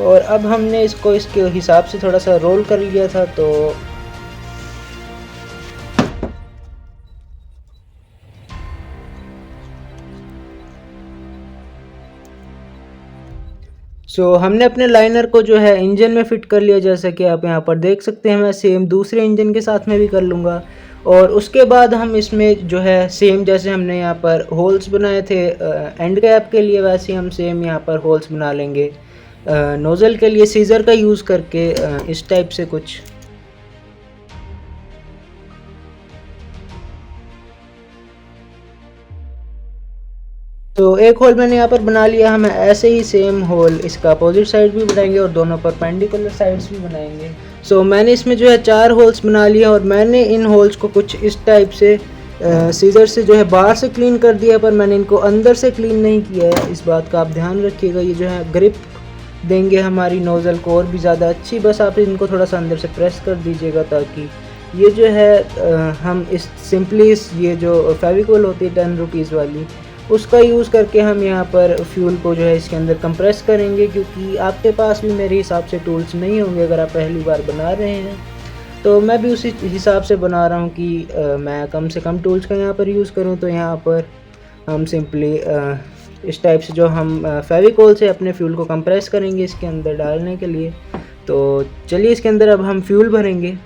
और अब हमने इसको इसके हिसाब से थोड़ा सा रोल कर लिया था। हमने अपने लाइनर को जो है इंजन में फ़िट कर लिया, जैसा कि आप यहाँ पर देख सकते हैं। मैं सेम दूसरे इंजन के साथ में भी कर लूँगा और उसके बाद हम इसमें जो है सेम जैसे हमने यहाँ पर होल्स बनाए थे एंड कैप के लिए, वैसे हम सेम यहाँ पर होल्स बना लेंगे नोज़ल के लिए सीज़र का यूज़ करके इस टाइप से कुछ। तो एक होल मैंने यहाँ पर बना लिया। हम ऐसे ही सेम होल इसका अपोजिट साइड भी बनाएंगे और दोनों परपेंडिकुलर साइड्स भी बनाएंगे। मैंने इसमें जो है 4 होल्स बना लिया और मैंने इन होल्स को कुछ इस टाइप से सीजर से जो है बाहर से क्लीन कर दिया, पर मैंने इनको अंदर से क्लीन नहीं किया है। इस बात का आप ध्यान रखिएगा। ये जो है ग्रिप देंगे हमारी नोज़ल को और भी ज़्यादा अच्छी। बस आप इनको थोड़ा सा अंदर से प्रेस कर दीजिएगा ताकि ये जो है हम इस सिंपली ये जो फेविकोल होती है 10 रुपीज़ वाली, उसका यूज़ करके हम यहाँ पर फ्यूल को जो है इसके अंदर कंप्रेस करेंगे, क्योंकि आपके पास भी मेरे हिसाब से टूल्स नहीं होंगे अगर आप पहली बार बना रहे हैं। तो मैं भी उसी हिसाब से बना रहा हूँ कि मैं कम से कम टूल्स का यहाँ पर यूज़ करूँ। तो यहाँ पर हम सिंपली इस टाइप से जो हम फेविकोल से अपने फ्यूल को कंप्रेस करेंगे इसके अंदर डालने के लिए। तो चलिए इसके अंदर अब हम फ्यूल भरेंगे।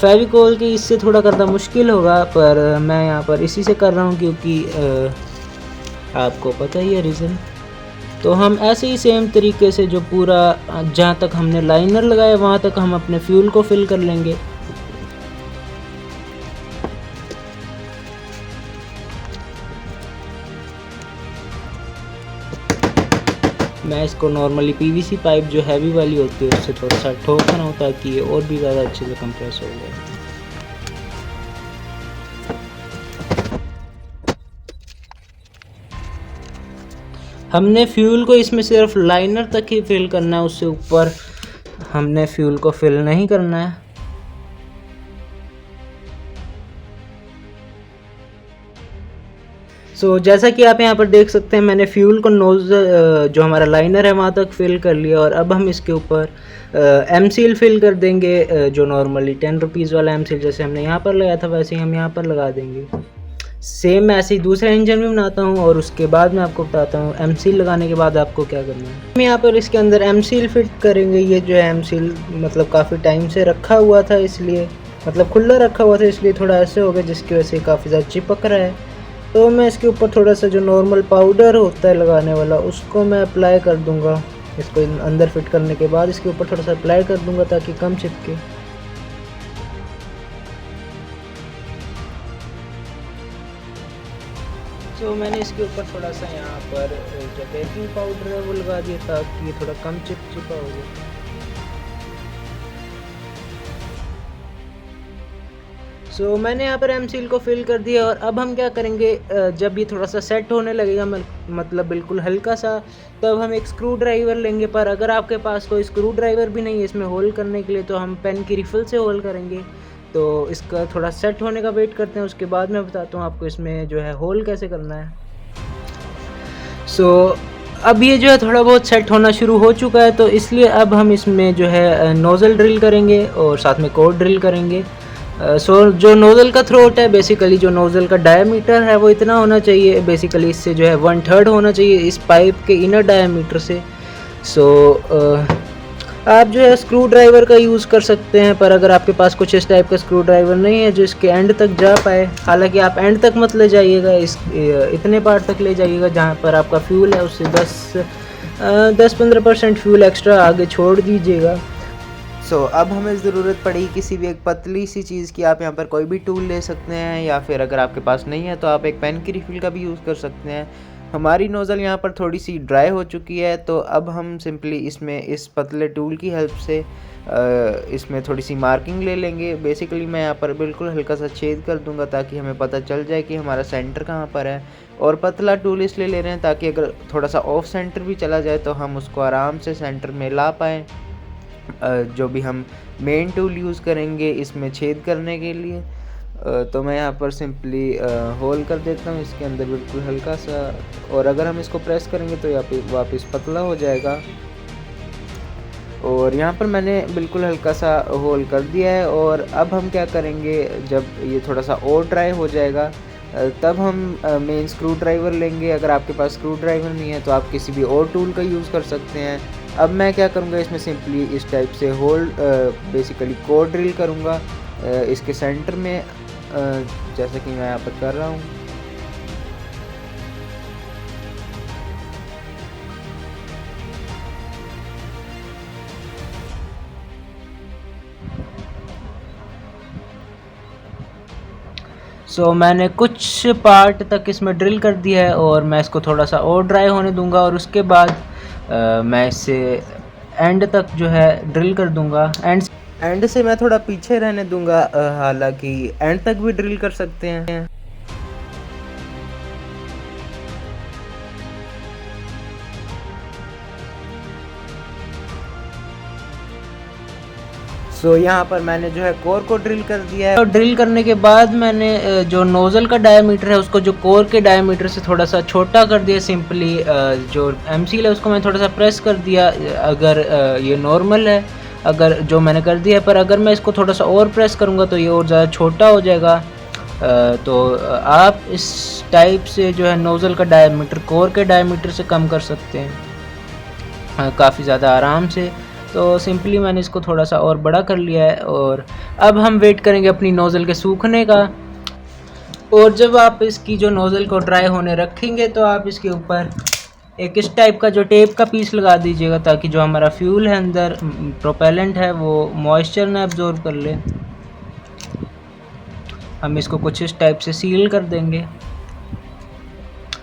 फेविकोल की इससे थोड़ा करना मुश्किल होगा, पर मैं यहाँ पर इसी से कर रहा हूँ क्योंकि आपको पता ही है रीज़न। तो हम ऐसे ही सेम तरीके से जो पूरा जहाँ तक हमने लाइनर लगाया वहाँ तक हम अपने फ्यूल को फिल कर लेंगे। मैं इसको नॉर्मली पीवीसी पाइप जो हैवी वाली होती है उससे थोड़ा सा ठोक रहा हूँ ताकि ये और भी ज़्यादा अच्छे से कंप्रेस हो जाए। हमने फ्यूल को इसमें सिर्फ लाइनर तक ही फिल करना है, उससे ऊपर हमने फ्यूल को फिल नहीं करना है। जैसा कि आप यहाँ पर देख सकते हैं मैंने फ्यूल को नोज़ल जो हमारा लाइनर है वहाँ तक फिल कर लिया और अब हम इसके ऊपर एम सील फिल कर देंगे। जो नॉर्मली 10 रुपीज़ वाला एम सील जैसे हमने यहाँ पर लगाया था वैसे ही हम यहाँ पर लगा देंगे। सेम ऐसे ही दूसरा इंजन भी बनाता हूँ और उसके बाद मैं आपको बताता हूँ एम सील लगाने के बाद आपको क्या करना है। हम यहाँ पर इसके अंदर एम सील फिट करेंगे। ये जो है एम सील मतलब काफ़ी टाइम से रखा हुआ था, इसलिए मतलब खुला रखा हुआ था, इसलिए थोड़ा ऐसे हो गया जिसकी वजह से काफ़ी ज़्यादा चिपक रहा है। तो मैं इसके ऊपर थोड़ा सा जो नॉर्मल पाउडर होता है लगाने वाला उसको मैं अप्लाई कर दूंगा। इसको अंदर फिट करने के बाद इसके ऊपर थोड़ा सा अप्लाई कर दूंगा ताकि कम चिपके। मैंने इसके ऊपर थोड़ा सा यहाँ पर जो बेकिंग पाउडर है वो लगा दिया ताकि ये थोड़ा कम चिपचिपा हो जाए। मैंने यहाँ पर एम सील को फिल कर दिया और अब हम क्या करेंगे, जब ये थोड़ा सा सेट होने लगेगा मतलब बिल्कुल हल्का सा, तब हम एक स्क्रू ड्राइवर लेंगे। पर अगर आपके पास कोई स्क्रू ड्राइवर भी नहीं है इसमें होल करने के लिए तो हम पेन की रिफिल से होल करेंगे। तो इसका थोड़ा सेट होने का वेट करते हैं, उसके बाद मैं बताता हूँ आपको इसमें जो है होल कैसे करना है। अब ये जो है थोड़ा बहुत सेट होना शुरू हो चुका है, तो इसलिए अब हम इसमें जो है नोज़ल ड्रिल करेंगे और साथ में कोर ड्रिल करेंगे। जो नोज़ल का थ्रोट है, बेसिकली जो नोज़ल का डायमीटर है वो इतना होना चाहिए, बेसिकली इससे जो है 1/3 होना चाहिए इस पाइप के इनर डायमीटर से। आप जो है स्क्रू ड्राइवर का यूज़ कर सकते हैं, पर अगर आपके पास कुछ इस टाइप का स्क्रू ड्राइवर नहीं है जो इसके एंड तक जा पाए, हालांकि आप एंड तक मत ले जाइएगा, इतने पार्ट तक ले जाइएगा जहां पर आपका फ्यूल है उससे 10-15% फ्यूल एक्स्ट्रा आगे छोड़ दीजिएगा। अब हमें ज़रूरत पड़ी किसी भी एक पतली सी चीज़ की। आप यहाँ पर कोई भी टूल ले सकते हैं या फिर अगर आपके पास नहीं है तो आप एक पेन की रिफिल का भी यूज़ कर सकते हैं। हमारी नोज़ल यहाँ पर थोड़ी सी ड्राई हो चुकी है, तो अब हम सिंपली इसमें इस पतले टूल की हेल्प से इसमें थोड़ी सी मार्किंग ले लेंगे। बेसिकली मैं यहाँ पर बिल्कुल हल्का सा छेद कर दूंगा ताकि हमें पता चल जाए कि हमारा सेंटर कहाँ पर है। और पतला टूल इसलिए ले रहे हैं ताकि अगर थोड़ा सा ऑफ सेंटर भी चला जाए तो हम उसको आराम से सेंटर में ला पाएँ। जो भी हम मेन टूल यूज़ करेंगे इसमें छेद करने के लिए, तो मैं यहाँ पर सिंपली होल कर देता हूँ इसके अंदर बिल्कुल हल्का सा, और अगर हम इसको प्रेस करेंगे तो यहाँ पे वापस पतला हो जाएगा। और यहाँ पर मैंने बिल्कुल हल्का सा होल कर दिया है। और अब हम क्या करेंगे, जब ये थोड़ा सा और ड्राई हो जाएगा तब हम मेन स्क्रू ड्राइवर लेंगे। अगर आपके पास स्क्रू ड्राइवर नहीं है तो आप किसी भी और टूल का यूज़ कर सकते हैं। अब मैं क्या करूँगा, इसमें सिंपली इस टाइप से होल बेसिकली कोर ड्रिल करूँगा इसके सेंटर में, जैसा कि मैं यहाँ पर कर रहा हूँ। मैंने कुछ पार्ट तक इसमें ड्रिल कर दिया है और मैं इसको थोड़ा सा और ड्राई होने दूंगा और उसके बाद मैं इसे एंड तक जो है ड्रिल कर दूंगा। एंड से मैं थोड़ा पीछे रहने दूंगा, हालांकि एंड तक भी ड्रिल कर सकते हैं। यहाँ पर मैंने जो है कोर को ड्रिल कर दिया है और ड्रिल करने के बाद मैंने जो नोज़ल का डायमीटर है उसको जो कोर के डायमीटर से थोड़ा सा छोटा कर दिया। सिंपली जो एम सील है उसको मैं थोड़ा सा प्रेस कर दिया। अगर ये नॉर्मल है, अगर जो मैंने कर दिया है, पर अगर मैं इसको थोड़ा सा और प्रेस करूँगा तो ये और ज़्यादा छोटा हो जाएगा। तो आप इस टाइप से जो है नोज़ल का डायमीटर कोर के डायमीटर से कम कर सकते हैं काफ़ी ज़्यादा आराम से। तो सिंपली मैंने इसको थोड़ा सा और बड़ा कर लिया है और अब हम वेट करेंगे अपनी नोज़ल के सूखने का। और जब आप इसकी जो नोज़ल को ड्राई होने रखेंगे तो आप इसके ऊपर एक इस टाइप का जो टेप का पीस लगा दीजिएगा, ताकि जो हमारा फ्यूल है अंदर प्रोपेलेंट है वो मॉइस्चर ना एब्जॉर्ब कर ले। हम इसको कुछ इस टाइप से सील कर देंगे।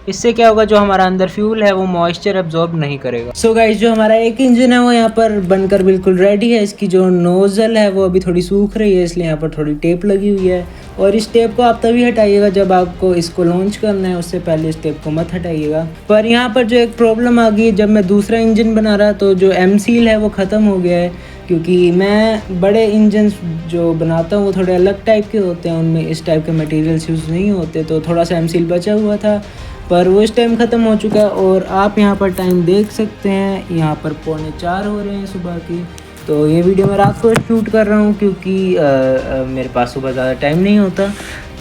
इससे क्या होगा, जो हमारा अंदर फ्यूल है वो मॉइस्चर एब्जॉर्ब नहीं करेगा। गाइस, जो हमारा एक इंजन है वो यहाँ पर बनकर बिल्कुल रेडी है। इसकी जो नोज़ल है वो अभी थोड़ी सूख रही है, इसलिए यहाँ पर थोड़ी टेप लगी हुई है। और इस टेप को आप तभी हटाइएगा जब आपको इसको लॉन्च करना है, उससे पहले इस टेप को मत हटाइएगा। पर यहाँ पर जो एक प्रॉब्लम आ गई है, जब मैं दूसरा इंजन बना रहा तो जो एम सील है वो ख़त्म हो गया है, क्योंकि मैं बड़े इंजन जो बनाता हूँ वो थोड़े अलग टाइप के होते हैं, उनमें इस टाइप के मटेरियल्स यूज़ नहीं होते। तो थोड़ा सा एम सील बचा हुआ था पर वो इस टाइम ख़त्म हो चुका है। और आप यहाँ पर टाइम देख सकते हैं, यहाँ पर 3:45 हो रहे हैं सुबह की। तो ये वीडियो मैं रात को शूट कर रहा हूँ क्योंकि मेरे पास सुबह ज़्यादा टाइम नहीं होता।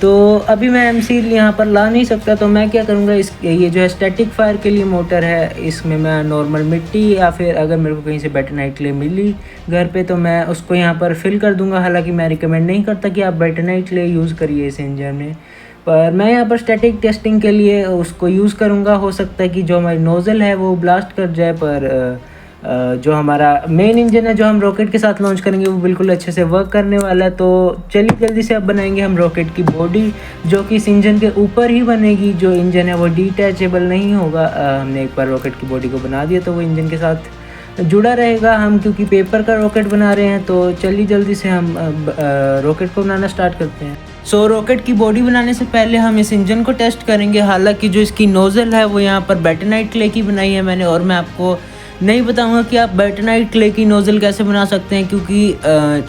तो अभी मैं एम सील यहाँ पर ला नहीं सकता, तो मैं क्या करूँगा, ये जो है स्टैटिक फायर के लिए मोटर है, इसमें मैं नॉर्मल मिट्टी या फिर अगर मेरे को कहीं से बेटानाइट क्ले मिली घर पे तो मैं उसको यहाँ पर फिल कर दूँगा। हालाँकि मैं रिकमेंड नहीं करता कि आप बेटानाइट क्ले यूज़ करिए इस इंजन में, पर मैं यहाँ पर स्टैटिक टेस्टिंग के लिए उसको यूज़ करूँगा। हो सकता है कि जो हमारी नोज़ल है वो ब्लास्ट कर जाए, पर जो हमारा मेन इंजन है जो हम रॉकेट के साथ लॉन्च करेंगे वो बिल्कुल अच्छे से वर्क करने वाला है। तो चलिए जल्दी से अब बनाएंगे हम रॉकेट की बॉडी, जो कि इस इंजन के ऊपर ही बनेगी। जो इंजन है वो डिटैचेबल नहीं होगा। हमने एक बार रॉकेट की बॉडी को बना दिया तो वो इंजन के साथ जुड़ा रहेगा। हम क्योंकि पेपर का रॉकेट बना रहे हैं, तो चलिए जल्दी से हम रॉकेट को बनाना स्टार्ट करते हैं। रॉकेट की बॉडी बनाने से पहले हम इस इंजन को टेस्ट करेंगे। हालांकि जो इसकी नोज़ल है वो यहाँ पर बेटानाइट क्ले की बनाई है मैंने, और मैं आपको नहीं बताऊंगा कि आप बेटानाइट क्ले की नोज़ल कैसे बना सकते हैं, क्योंकि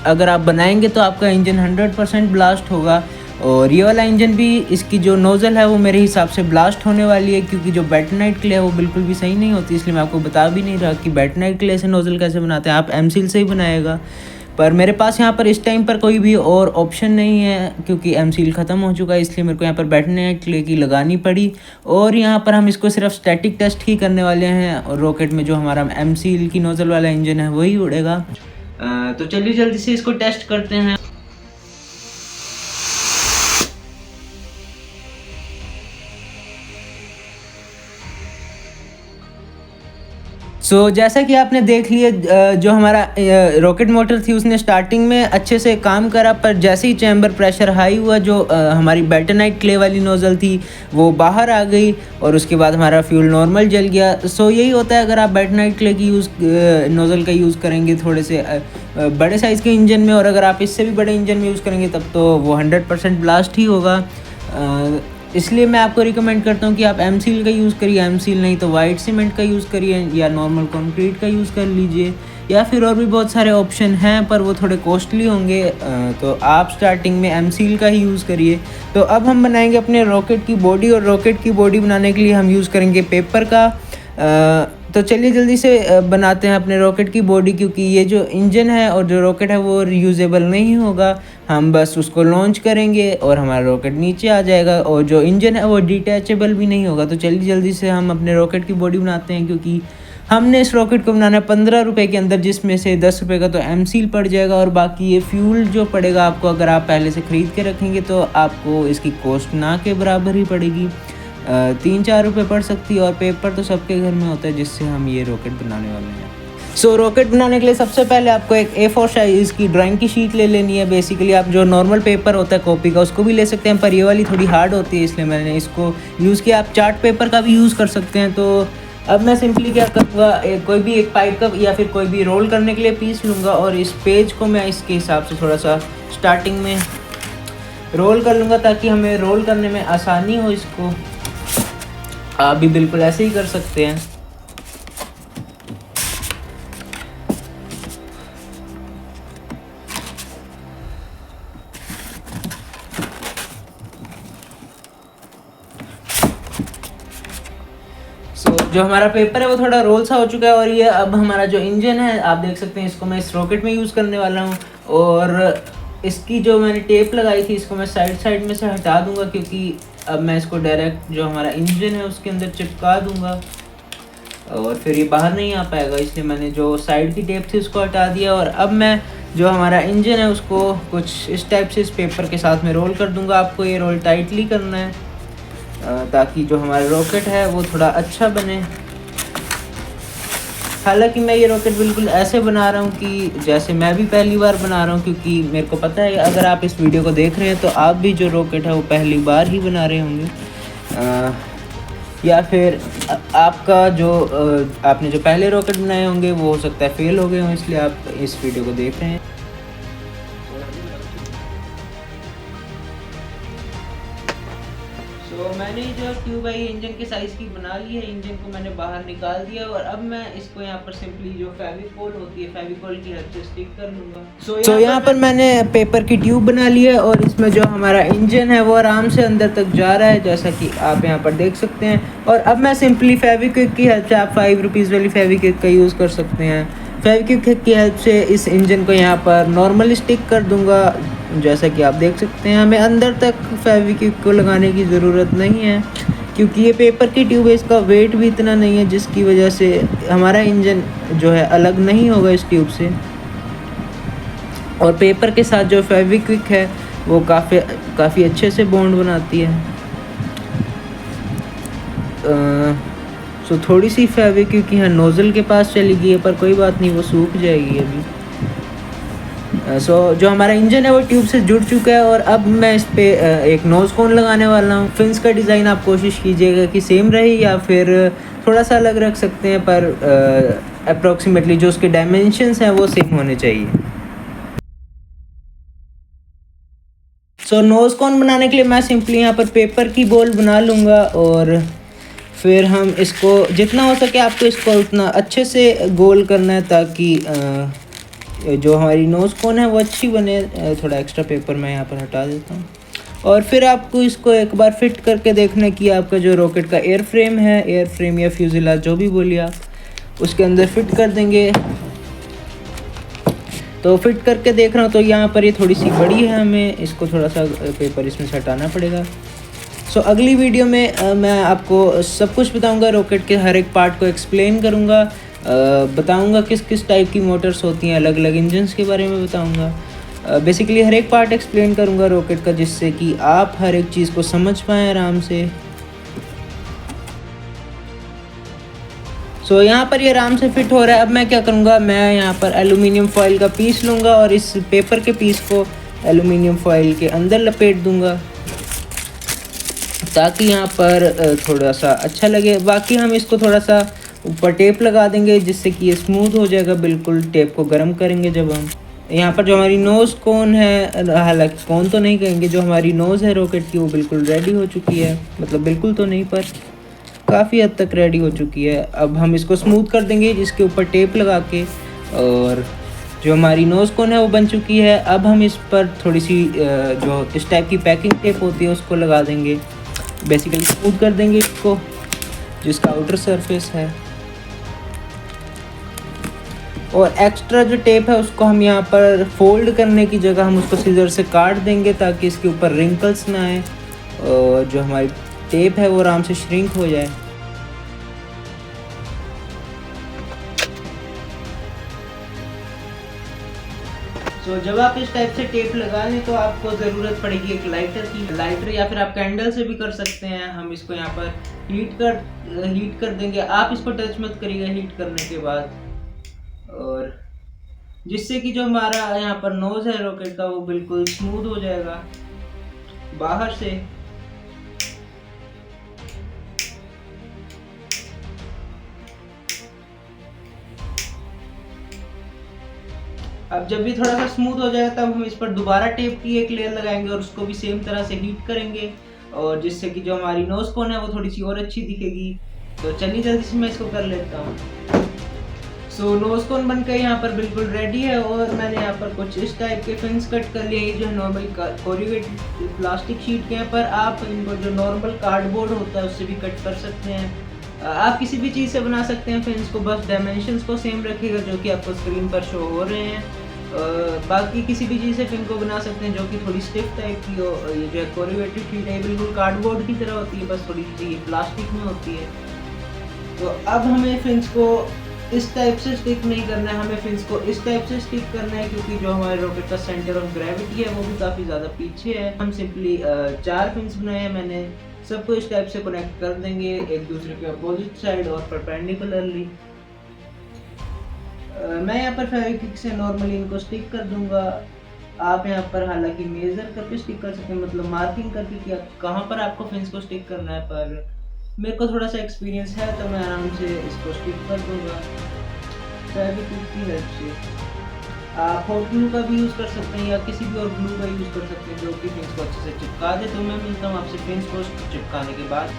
अगर आप बनाएंगे तो आपका इंजन 100% ब्लास्ट होगा। और ये वाला इंजन भी, इसकी जो नोज़ल है वो मेरे हिसाब से ब्लास्ट होने वाली है, क्योंकि जो बेटानाइट क्ले है वो बिल्कुल भी सही नहीं होती। इसलिए मैं आपको बता भी नहीं रहा कि बेटानाइट क्ले से नोज़ल कैसे बनाते हैं, आप एम सील से ही बनाएगा। पर मेरे पास यहाँ पर इस टाइम पर कोई भी और ऑप्शन नहीं है, क्योंकि एम सील ख़त्म हो चुका है, इसलिए मेरे को यहाँ पर बेटानाइट क्ले की लगानी पड़ी। और यहाँ पर हम इसको सिर्फ स्टैटिक टेस्ट ही करने वाले हैं, और रॉकेट में जो हमारा एम सील की नोज़ल वाला इंजन है वही उड़ेगा। तो चलिए जल्दी से इसको टेस्ट करते हैं। जैसा कि आपने देख लिया, जो हमारा रॉकेट मोटर थी उसने स्टार्टिंग में अच्छे से काम करा, पर जैसे ही चैम्बर प्रेशर हाई हुआ, जो हमारी बेटानाइट क्ले वाली नोज़ल थी वो बाहर आ गई और उसके बाद हमारा फ्यूल नॉर्मल जल गया। यही होता है अगर आप बेटानाइट क्ले की नोज़ल का यूज़ करेंगे थोड़े से बड़े साइज़ के इंजन में, और अगर आप इससे भी बड़े इंजन में यूज़ करेंगे तब तो वो 100% ब्लास्ट ही होगा। इसलिए मैं आपको रिकमेंड करता हूँ कि आप एम सील का यूज़ करिए, एम सील नहीं तो वाइट सीमेंट का यूज़ करिए, या नॉर्मल कंक्रीट का यूज़ कर लीजिए, या फिर और भी बहुत सारे ऑप्शन हैं पर वो थोड़े कॉस्टली होंगे। तो आप स्टार्टिंग में एम सील का ही यूज़ करिए। तो अब हम बनाएंगे अपने रॉकेट की बॉडी, और रॉकेट की बॉडी बनाने के लिए हम यूज़ करेंगे पेपर का तो चलिए जल्दी से बनाते हैं अपने रॉकेट की बॉडी, क्योंकि ये जो इंजन है और जो रॉकेट है वो रीयूजेबल नहीं होगा। हम बस उसको लॉन्च करेंगे और हमारा रॉकेट नीचे आ जाएगा, और जो इंजन है वो डिटैचेबल भी नहीं होगा। तो चलिए जल्दी से हम अपने रॉकेट की बॉडी बनाते हैं, क्योंकि हमने इस रॉकेट को बनाना है 15 रुपये के अंदर, जिसमें से 10 रुपये का तो एमसील पड़ जाएगा, और बाकी ये फ्यूल जो पड़ेगा आपको, अगर आप पहले से ख़रीद के रखेंगे तो आपको इसकी कॉस्ट ना के बराबर ही पड़ेगी, 3-4 रुपये पड़ सकती है। और पेपर तो सबके घर में होता है जिससे हम ये रॉकेट बनाने वाले हैं। सो रॉकेट बनाने के लिए सबसे पहले आपको एक A4 साइज़ की ड्राइंग की शीट ले लेनी है। बेसिकली आप जो नॉर्मल पेपर होता है कॉपी का उसको भी ले सकते हैं, पर ये वाली थोड़ी हार्ड होती है इसलिए मैंने इसको यूज़ किया। आप चार्ट पेपर का भी यूज़ कर सकते हैं। तो अब मैं सिंपली क्या करूँगा, कोई भी एक पाइप का या फिर कोई भी रोल करने के लिए पीस लूँगा, और इस पेज को मैं इसके हिसाब से थोड़ा सा स्टार्टिंग में रोल कर लूँगा ताकि हमें रोल करने में आसानी हो। इसको आप भी बिल्कुल ऐसे ही कर सकते हैं। जो हमारा पेपर है वो थोड़ा रोल सा हो चुका है, और ये अब हमारा जो इंजन है आप देख सकते हैं, इसको मैं इस रॉकेट में यूज़ करने वाला हूँ। और इसकी जो मैंने टेप लगाई थी इसको मैं साइड में से हटा दूँगा, क्योंकि अब मैं इसको डायरेक्ट जो हमारा इंजन है उसके अंदर चिपका दूँगा और फिर ये बाहर नहीं आ पाएगा, इसलिए मैंने जो साइड की टेप थी उसको हटा दिया। और अब मैं जो हमारा इंजन है उसको कुछ इस टाइप से इस पेपर के साथ में रोल कर दूँगा। आपको ये रोल टाइटली करना है ताकि जो हमारा रॉकेट है वो थोड़ा अच्छा बने। हालांकि मैं ये रॉकेट बिल्कुल ऐसे बना रहा हूँ कि जैसे मैं भी पहली बार बना रहा हूँ, क्योंकि मेरे को पता है अगर आप इस वीडियो को देख रहे हैं तो आप भी जो रॉकेट है वो पहली बार ही बना रहे होंगे, या फिर आपका जो आपने जो पहले रॉकेट बनाए होंगे वो हो सकता है फेल हो गए हों, इसलिए आप इस वीडियो को देख रहे हैं। तो मैंने जो ट्यूब है इंजन के साइज़ की बना ली है, इंजन को मैंने बाहर निकाल दिया, और अब मैं इसको यहाँ पर सिंपली जो फेविकोल होती है फेविकोल की हेल्प से स्टिक कर लूँगा। सो यहाँ पर मैंने पेपर की ट्यूब बना ली है, और इसमें जो हमारा इंजन है वो आराम से अंदर तक जा रहा है, जैसा कि आप यहाँ पर देख सकते हैं। और अब मैं सिंपली फेविक्विक की हेल्प से, आप 5 रुपीज़ वाली फेविक्विक का यूज़ कर सकते हैं, फेविक्विक की हेल्प से इस इंजन को यहाँ पर नॉर्मली स्टिक कर दूँगा। जैसा कि आप देख सकते हैं हमें अंदर तक फेविक्विक को लगाने की ज़रूरत नहीं है, क्योंकि ये पेपर की ट्यूब है, इसका वेट भी इतना नहीं है, जिसकी वजह से हमारा इंजन जो है अलग नहीं होगा इस ट्यूब से। और पेपर के साथ जो फेविक्विक है वो काफ़ी अच्छे से बॉन्ड बनाती है। सो थोड़ी सी फेविक्विक यहाँ नोज़ल के पास चली गई है, पर कोई बात नहीं, वो सूख जाएगी अभी। सो जो हमारा इंजन है वो ट्यूब से जुड़ चुका है, और अब मैं इस पे एक नोज़ कोन लगाने वाला हूँ। फिन्स का डिज़ाइन आप कोशिश कीजिएगा कि सेम रहे या फिर थोड़ा सा अलग रख सकते हैं, पर अप्रॉक्सीमेटली जो उसके डायमेंशंस हैं वो सेम होने चाहिए। सो नोज़ कोन बनाने के लिए मैं सिंपली यहाँ पर पेपर की बॉल बना लूँगा, और फिर हम इसको जितना हो सके आपको इसको उतना अच्छे से गोल करना है ताकि जो हमारी नोज़ कोन है वो अच्छी बने। थोड़ा एक्स्ट्रा पेपर मैं यहाँ पर हटा देता हूँ, और फिर आपको इसको एक बार फिट करके देखना कि आपका जो रॉकेट का एयर फ्रेम या फ्यूज़ेलाज जो भी बोलिए आप, उसके अंदर फिट कर देंगे। तो फिट करके देख रहा हूँ तो यहाँ पर ये थोड़ी सी बड़ी है, हमें इसको थोड़ा सा पेपर इसमें से हटाना पड़ेगा। सो अगली वीडियो में मैं आपको सब कुछ बताऊँगा, रॉकेट के हर एक पार्ट को एक्सप्लेन करूँगा, बताऊंगा किस किस टाइप की मोटर्स होती हैं, अलग अलग इंजन्स के बारे में बताऊंगा। बेसिकली हर एक पार्ट एक्सप्लेन करूंगा रॉकेट का, जिससे कि आप हर एक चीज़ को समझ पाएँ आराम से। सो यहाँ पर ये आराम से फिट हो रहा है। अब मैं क्या करूँगा, मैं यहाँ पर एलुमिनियम फॉइल का पीस लूँगा और इस पेपर के पीस को एलुमिनियम फॉइल के अंदर लपेट दूँगा ताकि यहाँ पर थोड़ा सा अच्छा लगे। बाकी हम इसको थोड़ा सा ऊपर टेप लगा देंगे जिससे कि ये स्मूथ हो जाएगा बिल्कुल। टेप को गर्म करेंगे जब हम यहाँ पर जो हमारी नोज़ कोन है, हालांकि कोन तो नहीं कहेंगे, जो हमारी नोज़ है रॉकेट की वो बिल्कुल रेडी हो चुकी है। मतलब बिल्कुल तो नहीं पर काफ़ी हद तक रेडी हो चुकी है। अब हम इसको स्मूथ कर देंगे इसके ऊपर टेप लगा के, और जो हमारी नोज़ कोन है वो बन चुकी है। अब हम इस पर थोड़ी सी जो इस टाइप की पैकिंग टेप होती है उसको लगा देंगे, बेसिकली स्मूथ कर देंगे इसको, जिसका आउटर सरफेस है। और एक्स्ट्रा जो टेप है उसको हम यहाँ पर फोल्ड करने की जगह हम उसको सीजर से काट देंगे ताकि इसके ऊपर रिंकल्स ना आए और जो हमारी टेप है वो आराम से श्रिंक हो जाए। तो जब आप इस टाइप से टेप लगा लें तो आपको ज़रूरत पड़ेगी एक लाइटर की। लाइटर या फिर आप कैंडल से भी कर सकते हैं। हम इसको यहाँ पर हीट कर देंगे। आप इसको टच मत करिएगा हीट करने के बाद, और जिससे कि जो हमारा यहाँ पर नोज़ है रॉकेट का वो बिल्कुल स्मूथ हो जाएगा बाहर से। अब जब भी थोड़ा सा स्मूथ हो जाएगा तब हम इस पर दोबारा टेप की एक लेयर लगाएंगे और उसको भी सेम तरह से हीट करेंगे, और जिससे कि जो हमारी नोज़ कोन है वो थोड़ी सी और अच्छी दिखेगी। तो चलिए जल्दी से मैं इसको कर लेता हूँ। सो नोज़ कोन बनकर यहाँ पर बिल्कुल रेडी है और मैंने यहाँ पर कुछ इस टाइप के फिन्स कट कर लिए। ये जो है नॉर्मल कोरिगेटेड प्लास्टिक शीट के, यहाँ पर आप इनको जो नॉर्मल कार्डबोर्ड होता है उससे भी कट कर सकते हैं। आप किसी भी चीज़ से बना सकते हैं फिन्स को, बस डायमेंशंस को सेम रखिएगा जो कि आपको स्क्रीन पर शो हो रहे हैं। बाकी किसी भी चीज़ से फिन को बना सकते हैं जो कि थोड़ी स्टिफ टाइप की हो। ये जो है कोरिगेटेड शीट है बिल्कुल कार्डबोर्ड की तरह होती है, बस थोड़ी सी प्लास्टिक में होती है। तो अब हमें फिन्स को इस टाइप से स्टिक नहीं करना है, हमें फिन्स को इस टाइप से स्टिक करना है क्योंकि जो हमारे रॉकेट का सेंटर ऑफ ग्रेविटी है वो भी काफ़ी ज़्यादा पीछे है। हम सिंपली 4 फिन्स बनाए हैं मैंने, सबको इस टाइप से कनेक्ट कर देंगे एक दूसरे के अपोजिट साइड और परपेंडिकुलरली। मैं यहाँ पर फेविक्विक से नॉर्मली इनको स्टिक कर दूंगा। आप यहाँ पर हालांकि मेजर करके स्टिक कर सकते हैं, मतलब मार्किंग करके कि कहाँ पर आपको फिन्स को स्टिक करना है, पर मेरे को थोड़ा सा एक्सपीरियंस है तो मैं आराम से इसको स्टिक कर दूंगा फेविक्विक की हेल्प से। आप हॉट ग्लू का भी यूज़ कर सकते हैं या किसी भी और ग्लू का यूज़ कर सकते हैं जो कि फिन्स को अच्छे से चिपका दे। तो मैं मिलता हूँ आपसे फिन्स को चिपकाने के बाद।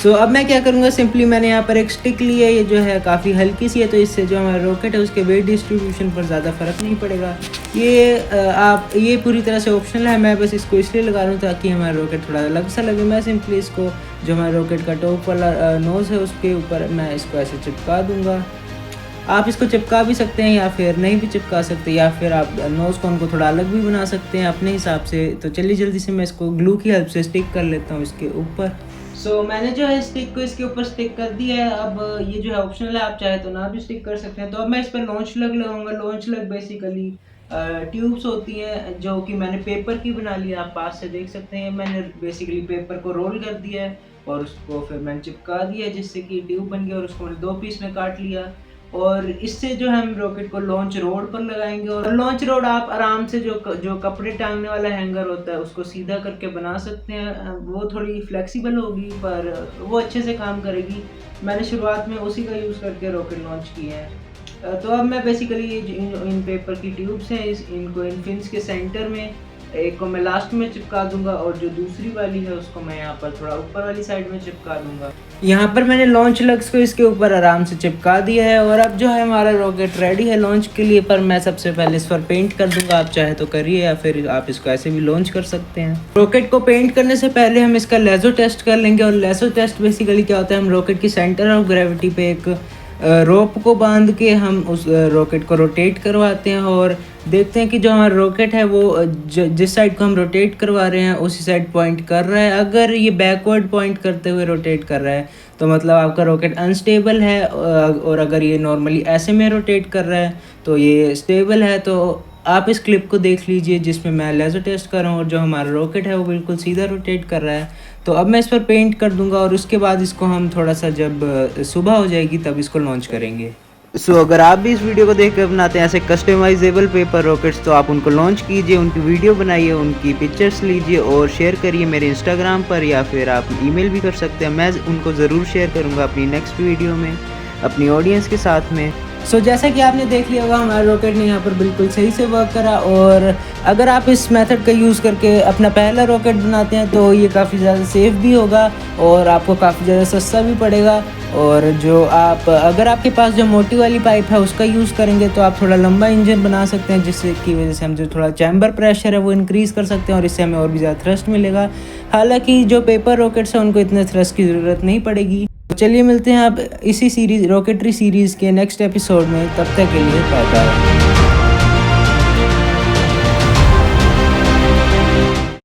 सो अब मैं क्या करूँगा, सिंपली मैंने यहाँ पर एक स्टिक ली है, ये जो है काफ़ी हल्की सी है तो इससे जो हमारा रॉकेट है उसके वेट डिस्ट्रीब्यूशन पर ज़्यादा फ़र्क नहीं पड़ेगा। ये पूरी तरह से ऑप्शनल है, मैं बस इसको इसलिए लगा रहा हूँ ताकि हमारा रॉकेट थोड़ा अलग सा लगे। मैं सिंपली इसको जो हमारे रॉकेट का टॉप वाला नोज़ है उसके ऊपर मैं इसको ऐसे चिपका दूँगा। आप इसको चिपका भी सकते हैं या फिर नहीं भी चिपका सकते, या फिर आप नोज़ कोन को थोड़ा अलग भी बना सकते हैं अपने हिसाब से। तो चलिए जल्दी से मैं इसको ग्लू की हेल्प से स्टिक कर लेता हूँ इसके ऊपर। सो मैंने जो है स्टिक को इसके ऊपर स्टिक कर दिया है। अब ये जो है ऑप्शनल है, आप चाहे तो ना भी स्टिक कर सकते हैं। तो अब मैं इस पर लॉन्च लग लगाऊंगा। लॉन्च लग बेसिकली ट्यूब्स होती हैं जो कि मैंने पेपर की बना ली है, आप पास से देख सकते हैं। मैंने बेसिकली पेपर को रोल कर दिया है और उसको फिर मैंने चिपका दिया है जिससे कि ट्यूब बन गया, और उसको मैंने 2 पीस में काट लिया। और इससे जो है हम रॉकेट को लॉन्च रोड पर लगाएंगे, और लॉन्च रोड आप आराम से जो कपड़े टांगने वाला हैंगर होता है उसको सीधा करके बना सकते हैं। वो थोड़ी फ्लेक्सिबल होगी पर वो अच्छे से काम करेगी। मैंने शुरुआत में उसी का यूज़ करके रॉकेट लॉन्च किया है। तो अब मैं बेसिकली इन पेपर की ट्यूब्स हैं इनको इन फिन्स के सेंटर में, एक को मैं लास्ट में चिपका दूंगा और जो दूसरी वाली है उसको मैं यहाँ पर थोड़ा ऊपर वाली साइड में चिपका दूंगा। यहाँ पर मैंने लॉन्च लग्स को इसके ऊपर आराम से चिपका दिया है और अब जो है हमारा रॉकेट रेडी है लॉन्च के लिए। पर मैं सबसे पहले इस पर पेंट कर दूंगा, आप चाहे तो करिए या फिर आप इसको ऐसे भी लॉन्च कर सकते हैं। रॉकेट को पेंट करने से पहले हम इसका लेजो टेस्ट कर लेंगे, और लेजो टेस्ट बेसिकली क्या होता है, हम रॉकेट की सेंटर ऑफ ग्रेविटी पे एक रोप को बांध के हम उस रॉकेट को रोटेट करवाते हैं और देखते हैं कि जो हमारा रॉकेट है वो जिस साइड को हम रोटेट करवा रहे हैं उसी साइड पॉइंट कर रहा है। अगर ये बैकवर्ड पॉइंट करते हुए रोटेट कर रहा है तो मतलब आपका रॉकेट अनस्टेबल है, और अगर ये नॉर्मली ऐसे में रोटेट कर रहा है तो ये स्टेबल है। तो आप इस क्लिप को देख लीजिए जिसमें मैं लेज़र टेस्ट कर रहा हूँ और जो हमारा रॉकेट है वो बिल्कुल सीधा रोटेट कर रहा है। तो अब मैं इस पर पेंट कर दूंगा और उसके बाद इसको हम थोड़ा सा जब सुबह हो जाएगी तब इसको लॉन्च करेंगे। अगर आप भी इस वीडियो को देख कर बनाते हैं ऐसे कस्टमाइजेबल पेपर रॉकेट्स तो आप उनको लॉन्च कीजिए, उनकी वीडियो बनाइए, उनकी पिक्चर्स लीजिए और शेयर करिए मेरे इंस्टाग्राम पर, या फिर आप ईमेल भी कर सकते हैं। मैं उनको ज़रूर शेयर करूँगा अपनी नेक्स्ट वीडियो में अपनी ऑडियंस के साथ में। जैसा कि आपने देख लिया होगा हमारे रॉकेट ने यहाँ पर बिल्कुल सही से वर्क करा, और अगर आप इस मेथड का यूज़ करके अपना पहला रॉकेट बनाते हैं तो ये काफ़ी ज़्यादा सेफ़ भी होगा और आपको काफ़ी ज़्यादा सस्ता भी पड़ेगा। और जो आप अगर आपके पास जो मोटी वाली पाइप है उसका यूज़ करेंगे तो आप थोड़ा लंबा इंजन बना सकते हैं, जिससे की वजह से हम जो थोड़ा चैम्बर प्रेशर है वो इंक्रीज़ कर सकते हैं और इससे हमें और भी ज़्यादा थ्रस्ट मिलेगा। हालाँकि जो पेपर रॉकेट्स हैं उनको इतने थ्रस्ट की ज़रूरत नहीं पड़ेगी। चलिए मिलते हैं आप इसी सीरीज़ रॉकेटरी सीरीज़ के नेक्स्ट एपिसोड में, तब तक के लिए बाय बाय।